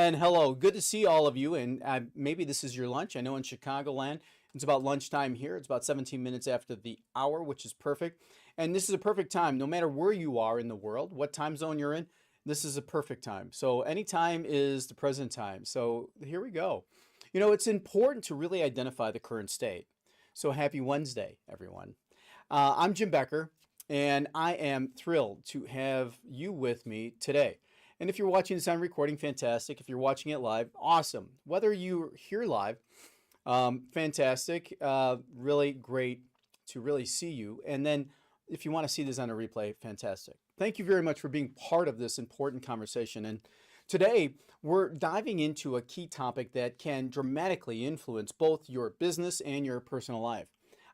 And hello, good to see all of you. And maybe this is your lunch. I know in Chicagoland, it's about lunchtime here. It's about 17 minutes after the hour, which is perfect. And this is a perfect time, no matter where you are in the world, what time zone you're in, this is a perfect time. So any time is the present time. So here we go. You know, it's important to really identify the current state. So happy Wednesday, everyone. I'm Jim Becker, and I am thrilled to have you with me today. And if you're watching this on recording, fantastic. If you're watching it live, awesome. Whether you're here live, fantastic. Really great to really see you. And then if you want to see this on a replay, fantastic. Thank you very much for being part of this important conversation. And today we're diving into a key topic that can dramatically influence both your business and your personal life.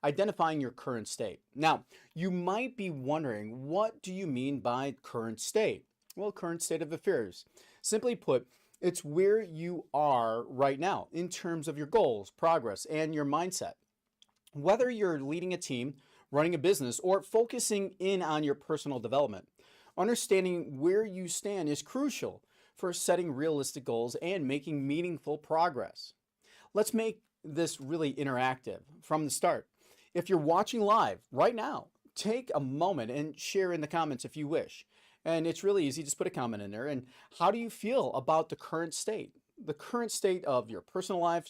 Identifying your current state. Now, you might be wondering, what do you mean by current state? Well, current state of affairs. Simply put, it's where you are right now in terms of your goals, progress, and your mindset. Whether you're leading a team, running a business, or focusing in on your personal development, understanding where you stand is crucial for setting realistic goals and making meaningful progress. Let's make this really interactive from the start. If you're watching live right now, take a moment and share in the comments if you wish. And it's really easy, just put a comment in there. And how do you feel about the current state? The current state of your personal life,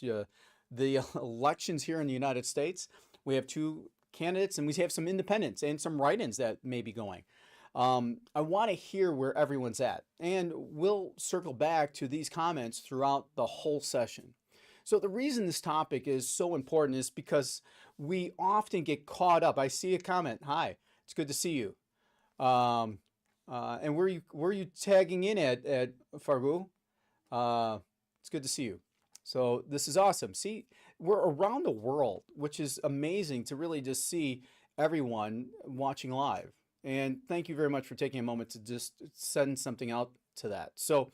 the elections here in the United States. We have two candidates and we have some independents and some write-ins that may be going. I want to hear where everyone's at. And we'll circle back to these comments throughout the whole session. So the reason this topic is so important is because we often get caught up. I see a comment. Hi, it's good to see you. And where are you tagging in at Fargu? It's good to see you. So this is awesome. See, we're around the world, which is amazing to really just see everyone watching live. And thank you very much for taking a moment to just send something out to that. So,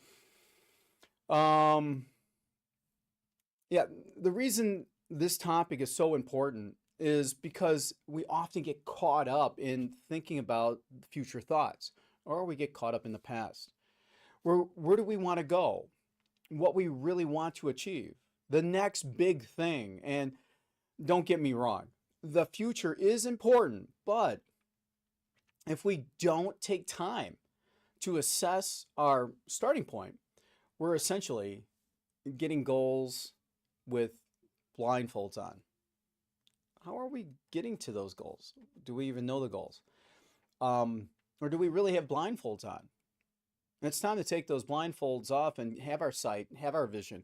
yeah, the reason this topic is so important is because we often get caught up in thinking about future thoughts, or we get caught up in the past. Where do we want to go? What we really want to achieve? The next big thing. And don't get me wrong, the future is important, but if we don't take time to assess our starting point, we're essentially getting goals with blindfolds on. How are we getting to those goals? Do we even know the goals? Or do we really have blindfolds on? It's time to take those blindfolds off and have our sight, have our vision.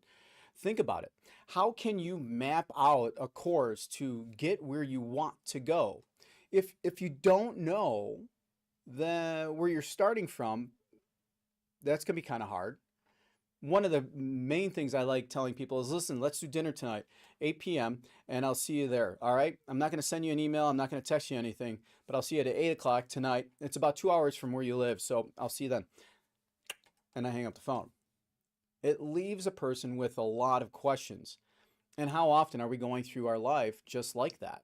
Think about it. How can you map out a course to get where you want to go? If you don't know where you're starting from, that's going to be kind of hard. One of the main things I like telling people is, listen, let's do dinner tonight, 8 p.m., and I'll see you there, all right? I'm not going to send you an email. I'm not going to text you anything, but I'll see you at 8 o'clock tonight. It's about 2 hours from where you live, so I'll see you then. And I hang up the phone. It leaves a person with a lot of questions. And how often are we going through our life just like that?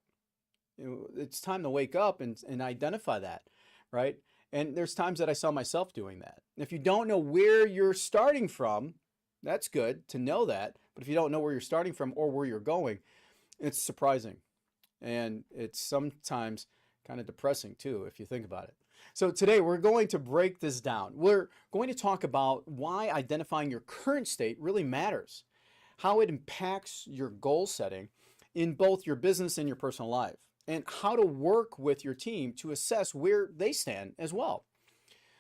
It's time to wake up and identify that, right? And there's times that I saw myself doing that. If you don't know where you're starting from, that's good to know that. But if you don't know where you're starting from or where you're going, it's surprising. And it's sometimes kind of depressing too, if you think about it. So today we're going to break this down. We're going to talk about why identifying your current state really matters, how it impacts your goal setting in both your business and your personal life, and how to work with your team to assess where they stand as well.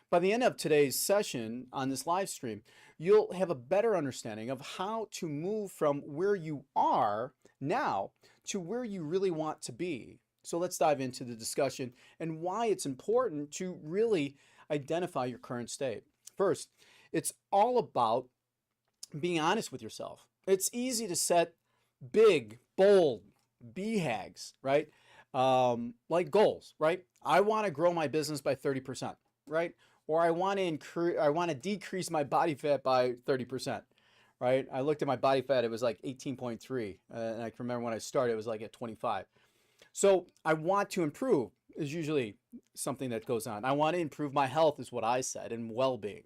By the end of today's session on this live stream, you'll have a better understanding of how to move from where you are now to where you really want to be. So let's dive into the discussion and why it's important to really identify your current state. First, it's all about being honest with yourself. It's easy to set big, bold BHAGs, right? Like goals, right? I want to grow my business by 30%, right? Or I want to decrease my body fat by 30%, right? I looked at my body fat, it was like 18.3, and I can remember when I started, it was like at 25. So I want to improve is usually something that goes on. I want to improve my health is what I said, and well-being,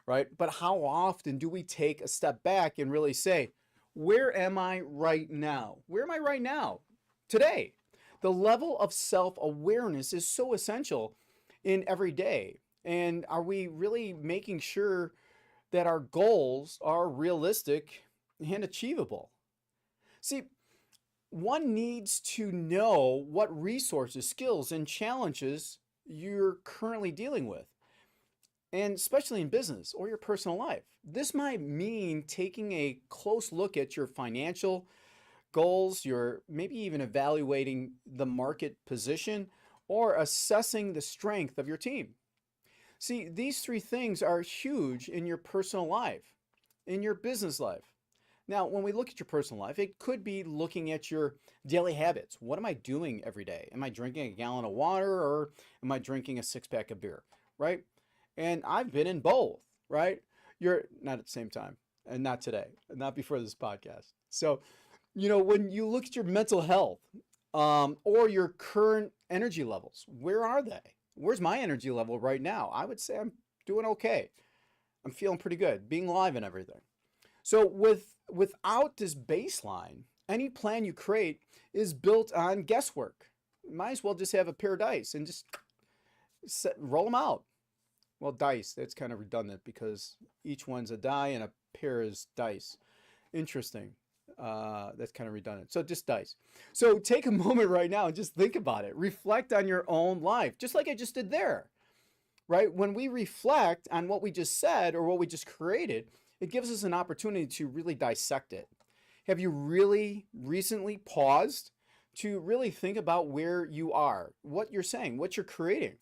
right? But how often do we take a step back and really say, where am I right now? Where am I right now? Today. The level of self awareness is so essential in every day. And are we really making sure that our goals are realistic and achievable? See, one needs to know what resources, skills, and challenges you're currently dealing with, and especially in business or your personal life. This might mean taking a close look at your financial goals, your maybe even evaluating the market position or assessing the strength of your team. See, these three things are huge in your personal life, in your business life. Now, when we look at your personal life, it could be looking at your daily habits. What am I doing every day? Am I drinking a gallon of water or am I drinking a six pack of beer? Right? And I've been in both, right? You're not at the same time and not today, not before this podcast. So, when you look at your mental health or your current energy levels, where are they? Where's my energy level right now? I would say I'm doing okay. I'm feeling pretty good, being live and everything. So without this baseline, any plan you create is built on guesswork. You might as well just have a pair of dice and just roll them out. Well, dice, that's kind of redundant because each one's a die and a pair is dice. Interesting. That's kind of redundant. So just dice. So take a moment right now and just think about it. Reflect on your own life, just like I just did there, right? When we reflect on what we just said or what we just created, it gives us an opportunity to really dissect it. Have you really recently paused to really think about where you are, what you're saying, what you're creating?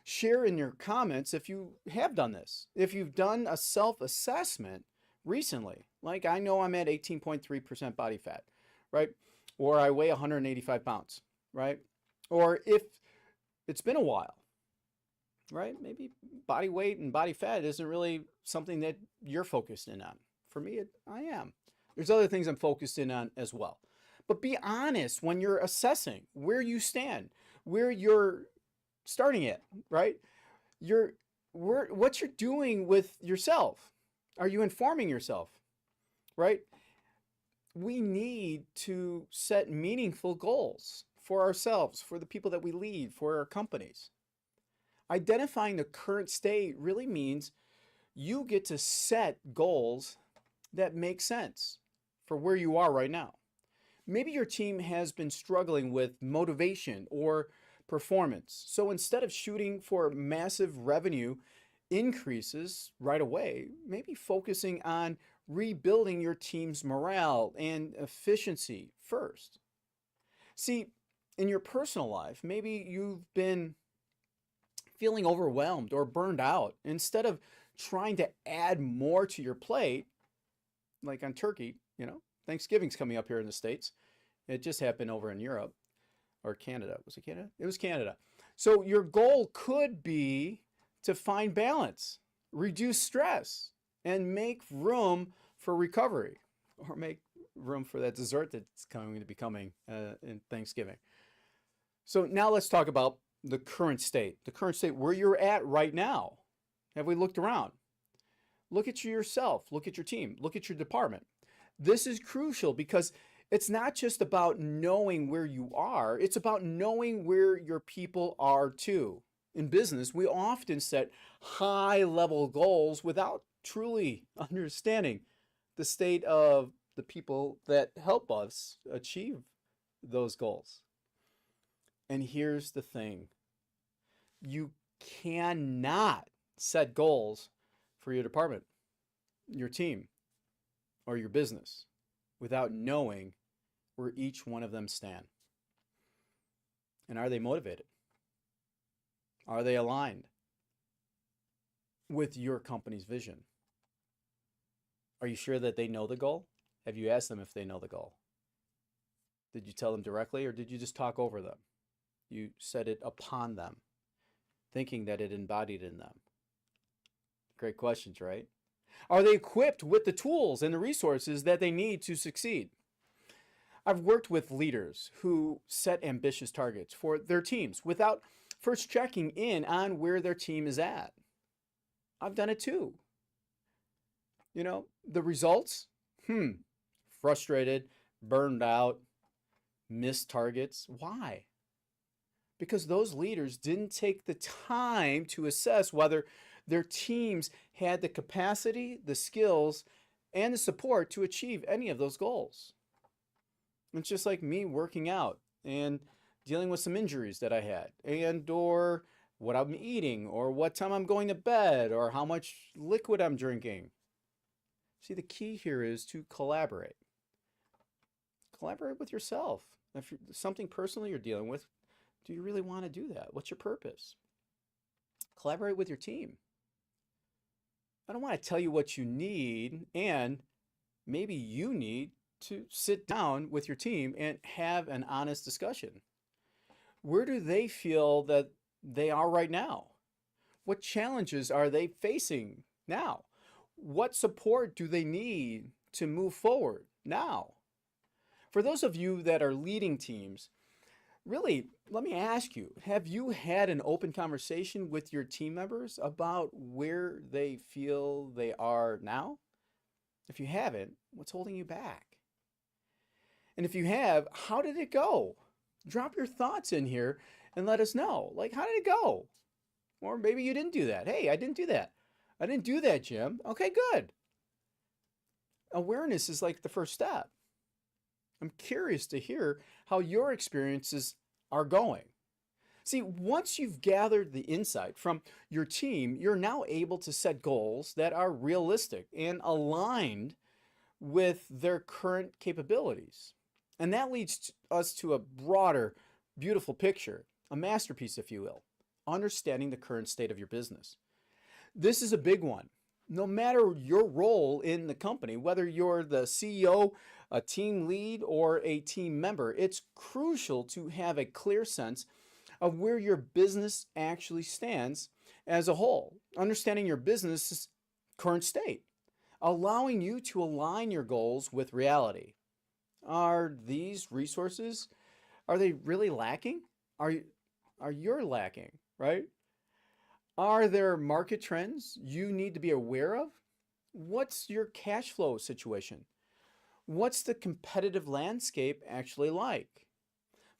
Share in your comments if you have done this, if you've done a self-assessment recently. Like I know I'm at 18.3% body fat, right? Or I weigh 185 pounds, right? Or if it's been a while, right? Maybe body weight and body fat isn't really something that you're focused in on. For me, I am. There's other things I'm focused in on as well. But be honest when you're assessing where you stand, where you're starting at, right? What you're doing with yourself. Are you informing yourself, right? We need to set meaningful goals for ourselves, for the people that we lead, for our companies. Identifying the current state really means you get to set goals that make sense for where you are right now. Maybe your team has been struggling with motivation or performance. So instead of shooting for massive revenue increases right away, maybe focusing on rebuilding your team's morale and efficiency first. See, in your personal life, maybe you've been feeling overwhelmed or burned out. Instead of trying to add more to your plate, like on turkey, Thanksgiving's coming up here in the States. It just happened over in Europe or Canada. Was it Canada? It was Canada. So your goal could be to find balance, reduce stress, and make room for recovery, or make room for that dessert that's going to be coming in Thanksgiving. So now let's talk about the current state where you're at right now. Have we looked around? Look at yourself, look at your team, look at your department. This is crucial because it's not just about knowing where you are, it's about knowing where your people are too. In business, we often set high-level goals without truly understanding the state of the people that help us achieve those goals. And here's the thing. You cannot set goals for your department, your team, or your business without knowing where each one of them stand. And are they motivated? Are they aligned with your company's vision? Are you sure that they know the goal? Have you asked them if they know the goal? Did you tell them directly or did you just talk over them? You said it upon them, thinking that it embodied in them. Great questions, right? Are they equipped with the tools and the resources that they need to succeed? I've worked with leaders who set ambitious targets for their teams without first checking in on where their team is at. I've done it too. The results? Hmm, frustrated, burned out, missed targets. Why? Because those leaders didn't take the time to assess whether their teams had the capacity, the skills, and the support to achieve any of those goals. It's just like me working out and dealing with some injuries that I had, and or what I'm eating, or what time I'm going to bed, or how much liquid I'm drinking. See, the key here is to collaborate. Collaborate with yourself. If something personal you're dealing with, do you really want to do that? What's your purpose? Collaborate with your team. I don't want to tell you what you need, and maybe you need to sit down with your team and have an honest discussion. Where do they feel that they are right now? What challenges are they facing now? What support do they need to move forward now? For those of you that are leading teams, really, let me ask you, have you had an open conversation with your team members about where they feel they are now? If you haven't, what's holding you back? And if you have, how did it go? Drop your thoughts in here and let us know. Like, how did it go? Or maybe you didn't do that. Hey, I didn't do that. I didn't do that, Jim. Okay, good. Awareness is like the first step. I'm curious to hear how your experiences are going. See, once you've gathered the insight from your team, you're now able to set goals that are realistic and aligned with their current capabilities. And that leads us to a broader, beautiful picture, a masterpiece, if you will, understanding the current state of your business. This is a big one. No matter your role in the company, whether you're the CEO, a team lead, or a team member, it's crucial to have a clear sense of where your business actually stands as a whole, understanding your business's current state, allowing you to align your goals with reality. Are these resources, are they really lacking? Are you lacking, right? Are there market trends you need to be aware of? What's your cash flow situation? What's the competitive landscape actually like?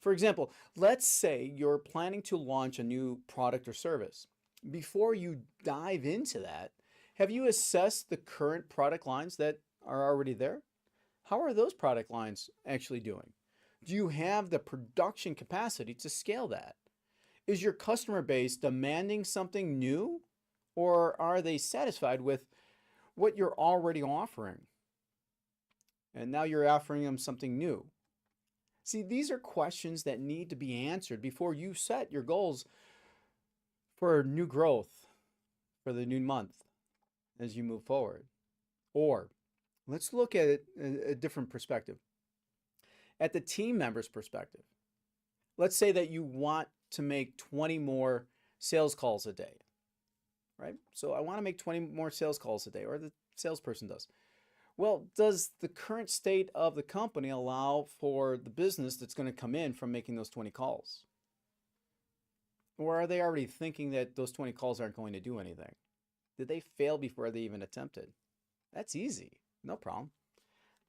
For example, let's say you're planning to launch a new product or service. Before you dive into that, have you assessed the current product lines that are already there? How are those product lines actually doing? Do you have the production capacity to scale that? Is your customer base demanding something new, or are they satisfied with what you're already offering? And now you're offering them something new. See, these are questions that need to be answered before you set your goals for new growth for the new month as you move forward. Or let's look at it a different perspective. At the team member's perspective, let's say that you want to make 20 more sales calls a day, right? So I want to make 20 more sales calls a day, or the salesperson does. Well, does the current state of the company allow for the business that's going to come in from making those 20 calls? Or are they already thinking that those 20 calls aren't going to do anything? Did they fail before they even attempted? That's easy. No problem.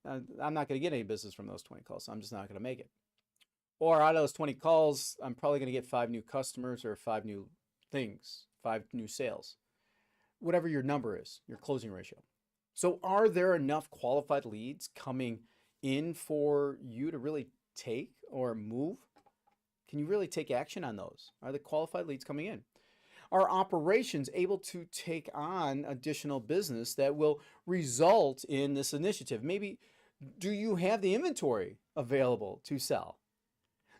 I'm not going to get any business from those 20 calls, so I'm just not going to make it. Or out of those 20 calls, I'm probably going to get 5 new customers or 5 new things, 5 new sales. Whatever your number is, your closing ratio. So are there enough qualified leads coming in for you to really take or move? Can you really take action on those? Are the qualified leads coming in? Are operations able to take on additional business that will result in this initiative? Maybe do you have the inventory available to sell?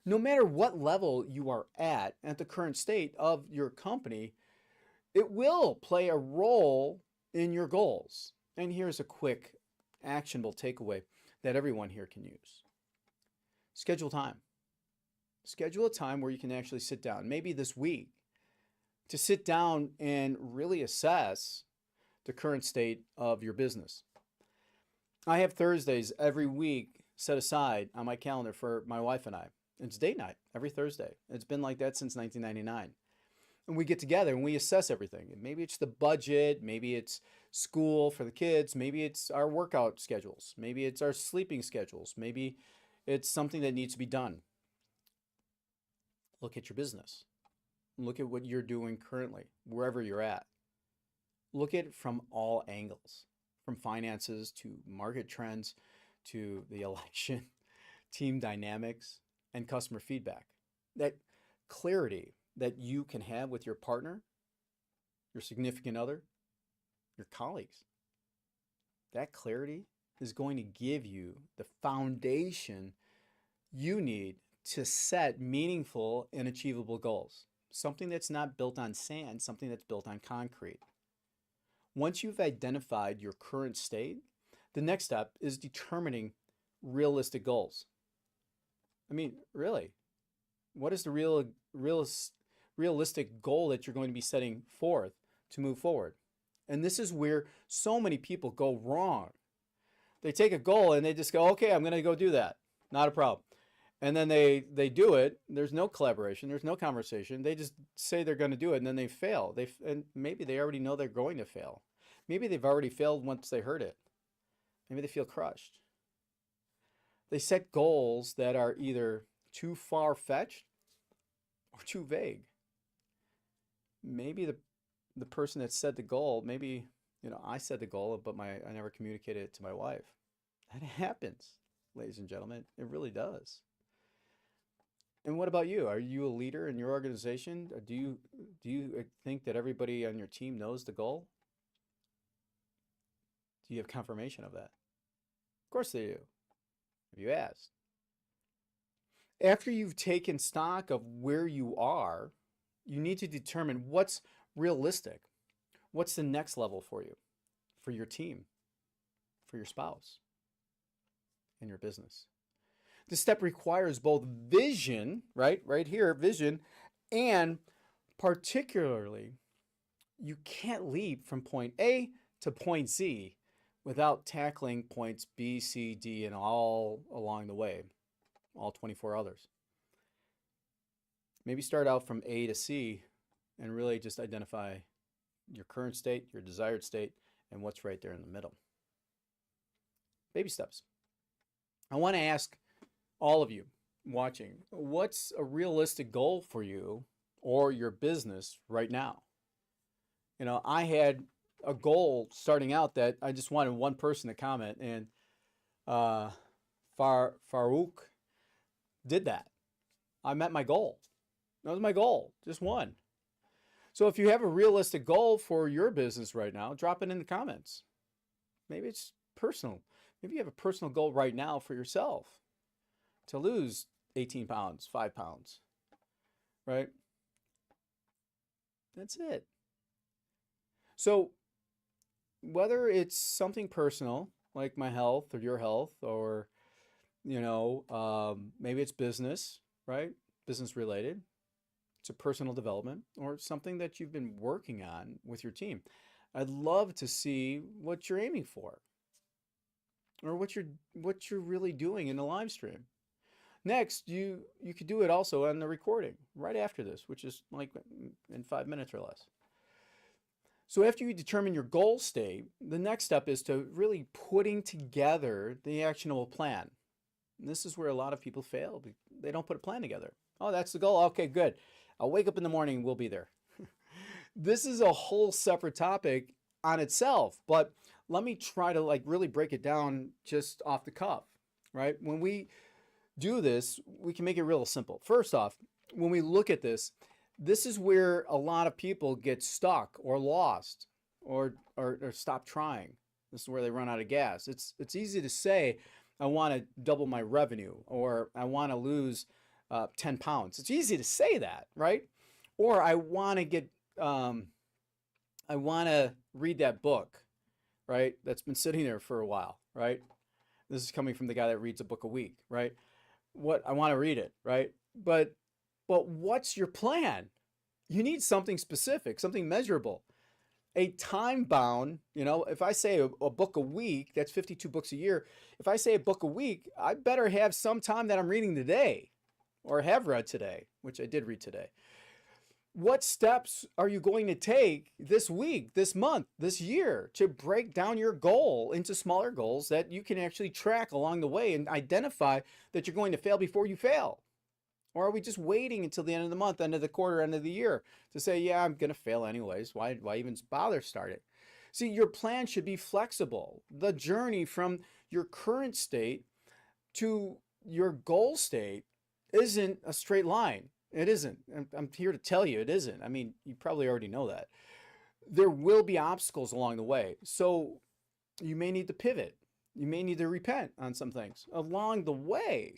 No matter what level you are at the current state of your company, it will play a role in your goals. And here's a quick actionable takeaway that everyone here can use. Schedule time. Schedule a time where you can actually sit down, maybe this week, to sit down and really assess the current state of your business. I have Thursdays every week set aside on my calendar for my wife and I. It's date night every Thursday. It's been like that since 1999. And we get together and we assess everything. Maybe it's the budget, maybe it's school for the kids. Maybe it's our workout schedules. Maybe it's our sleeping schedules. Maybe it's something that needs to be done. Look at your business. Look at what you're doing currently, wherever you're at. Look at it from all angles, from finances to market trends to the election, team dynamics, and customer feedback. That clarity that you can have with your partner, your significant other, your colleagues, that clarity is going to give you the foundation you need to set meaningful and achievable goals. Something that's not built on sand, something that's built on concrete. Once you've identified your current state, the next step is determining realistic goals. I mean, really, what is the realistic goal that you're going to be setting forth to move forward? And this is where so many people go wrong. They take a goal and they just go, okay, I'm going to go do that. Not a problem. And then they do it. There's no collaboration. There's no conversation. They just say they're going to do it, and then they fail. And maybe they already know they're going to fail. Maybe they've already failed once they heard it. Maybe they feel crushed. They set goals that are either too far-fetched or too vague. Maybe the person that set the goal, maybe, I set the goal, but I never communicated it to my wife. That happens, ladies and gentlemen. It really does. And what about you? Are you a leader in your organization? Do you think that everybody on your team knows the goal? Do you have confirmation of that? Of course they do. Have you asked? After you've taken stock of where you are, you need to determine what's realistic. What's the next level for you, for your team, for your spouse, and your business? This step requires both vision, right here, vision, and particularly, you can't leap from point A to point Z without tackling points B, C, D, and all along the way, all 24 others. Maybe start out from A to C and really just identify your current state, your desired state, and what's right there in the middle. Baby steps. I want to ask all of you watching, what's a realistic goal for you or your business right now? I had a goal starting out that I just wanted one person to comment, and Farouk did that. I met my goal. That was my goal, just one. So if you have a realistic goal for your business right now, drop it in the comments. Maybe it's personal. Maybe you have a personal goal right now for yourself to lose 18 pounds, 5 pounds, right? That's it. So whether it's something personal, like my health or your health, or, maybe it's business, right? Business related. It's a personal development or something that you've been working on with your team. I'd love to see what you're aiming for or what you're really doing in the live stream. Next, you could do it also on the recording right after this, which is like in 5 minutes or less. So after you determine your goal state, the next step is to really putting together the actionable plan. And this is where a lot of people fail. They don't put a plan together. Oh, that's the goal. Okay, good. I'll wake up in the morning and we'll be there. This is a whole separate topic on itself, but let me try to really break it down just off the cuff, right? When we do this, we can make it real simple. First off, when we look at this, this is where a lot of people get stuck or lost or stop trying. This is where they run out of gas. It's easy to say, I want to double my revenue, or I want to lose 10 pounds. It's easy to say that, right? Or I want to read that book, right? That's been sitting there for a while, right? This is coming from the guy that reads a book a week, right? I want to read it, right? But what's your plan? You need something specific, something measurable. A time bound, if I say a book a week, that's 52 books a year. If I say a book a week, I better have some time that I'm reading today or have read today, which I did read today. What steps are you going to take this week, this month, this year to break down your goal into smaller goals that you can actually track along the way and identify that you're going to fail before you fail? Or are we just waiting until the end of the month, end of the quarter, end of the year to say, yeah, I'm going to fail anyways. Why even bother starting? See, your plan should be flexible. The journey from your current state to your goal state isn't a straight line. It isn't. I'm here to tell you it isn't. I mean, you probably already know that. There will be obstacles along the way. So you may need to pivot. You may need to repent on some things along the way.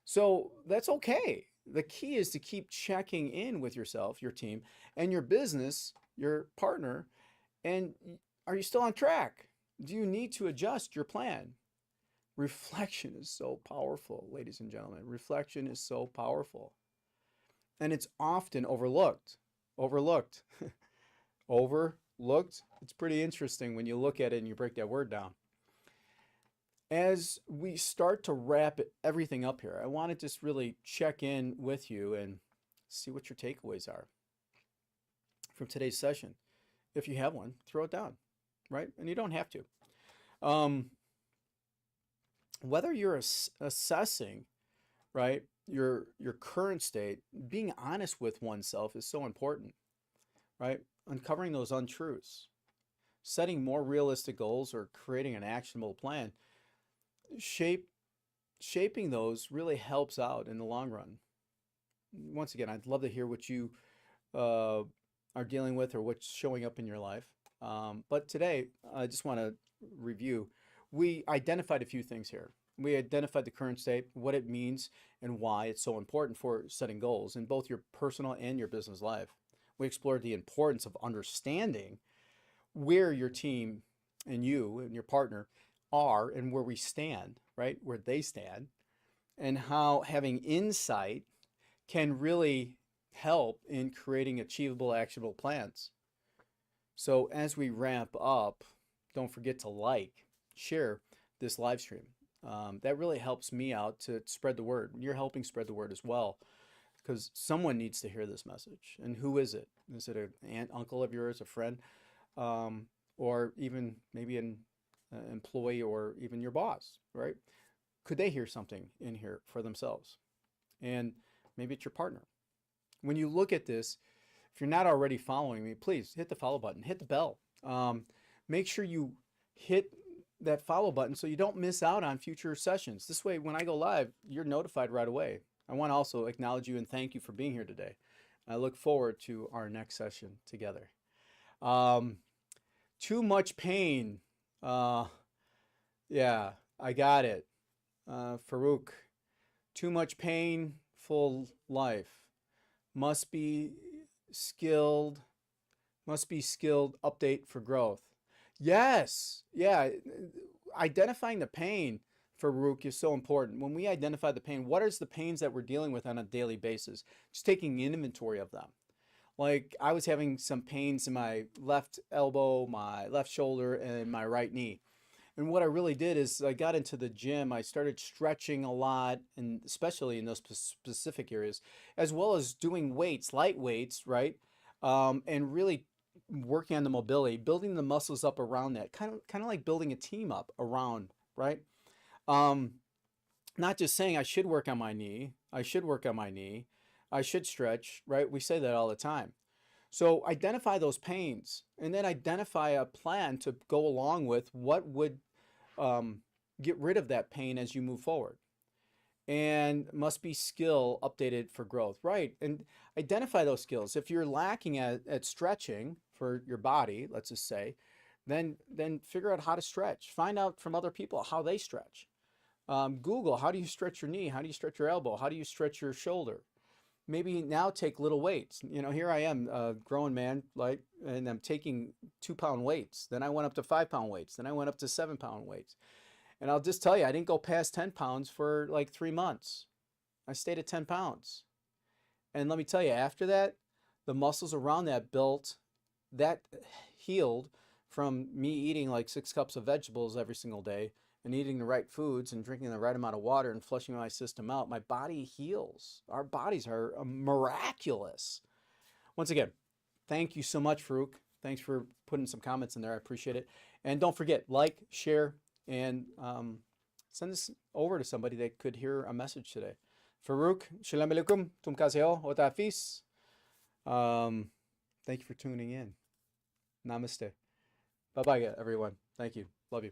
So that's okay. The key is to keep checking in with yourself, your team, and your business, your partner. And are you still on track? Do you need to adjust your plan? Reflection is so powerful, ladies and gentlemen. Reflection is so powerful. And it's often overlooked. Overlooked. Overlooked. It's pretty interesting when you look at it and you break that word down. As we start to wrap everything up here, I want to just really check in with you and see what your takeaways are from today's session. If you have one, throw it down, right? And you don't have to. Whether you're assessing, right, your current state, being honest with oneself is so important, right? Uncovering those untruths, setting more realistic goals, or creating an actionable plan. Shaping those really helps out in the long run. Once again, I'd love to hear what you are dealing with or what's showing up in your life. But today, I just want to review. We identified a few things here. We identified the current state, what it means, and why it's so important for setting goals in both your personal and your business life. We explored the importance of understanding where your team and you and your partner are and where we stand, right? Where they stand, and how having insight can really help in creating achievable, actionable plans. So as we wrap up, don't forget to share this live stream. That really helps me out to spread the word. You're helping spread the word as well, because someone needs to hear this message. And who is it? Is it an aunt, uncle of yours, a friend, or even maybe an employee, or even your boss, right? Could they hear something in here for themselves? And maybe it's your partner. When you look at this, if you're not already following me, please hit the follow button, hit the bell. Make sure you hit that follow button so you don't miss out on future sessions. This way, when I go live, you're notified right away. I want to also acknowledge you and thank you for being here today. I look forward to our next session together. Too much pain. Yeah, I got it. Farouk, too much painful life. Must be skilled, update for growth. Yes, yeah, identifying the pain, Farouk, is so important. When we identify the pain, what is the pains that we're dealing with on a daily basis? Just taking inventory of them. Like, I was having some pains in my left elbow, my left shoulder, and my right knee. And what I really did is I got into the gym. I started stretching a lot, and especially in those specific areas, as well as doing weights, light weights, right? And really working on the mobility, building the muscles up around that, kind of like building a team up around, right? Um, Not just saying I should work on my knee, I should work on my knee, I should stretch, right? We say that all the time. So identify those pains and then identify a plan to go along with what would get rid of that pain as you move forward. And must be skill updated for growth, right? And identify those skills. If you're lacking at stretching for your body, let's just say, then figure out how to stretch. Find out from other people how they stretch. Google, how do you stretch your knee? How do you stretch your elbow? How do you stretch your shoulder? Maybe now take little weights. You know, here I am, a grown man, like, and I'm taking 2-pound weights. Then I went up to 5-pound weights. Then I went up to 7-pound weights. And I'll just tell you, I didn't go past 10 pounds for like 3 months. I stayed at 10 pounds. And let me tell you, after that, the muscles around that built, that healed from me eating like 6 cups of vegetables every single day and eating the right foods and drinking the right amount of water and flushing my system out. My body heals. Our bodies are miraculous. Once again, thank you so much, Farouk. Thanks for putting some comments in there. I appreciate it. And don't forget, like, share, and send this over to somebody that could hear a message today. Farouk, shalom alaikum, tum kaseo, otafis. Thank you for tuning in. Namaste. Bye-bye, everyone. Thank you. Love you.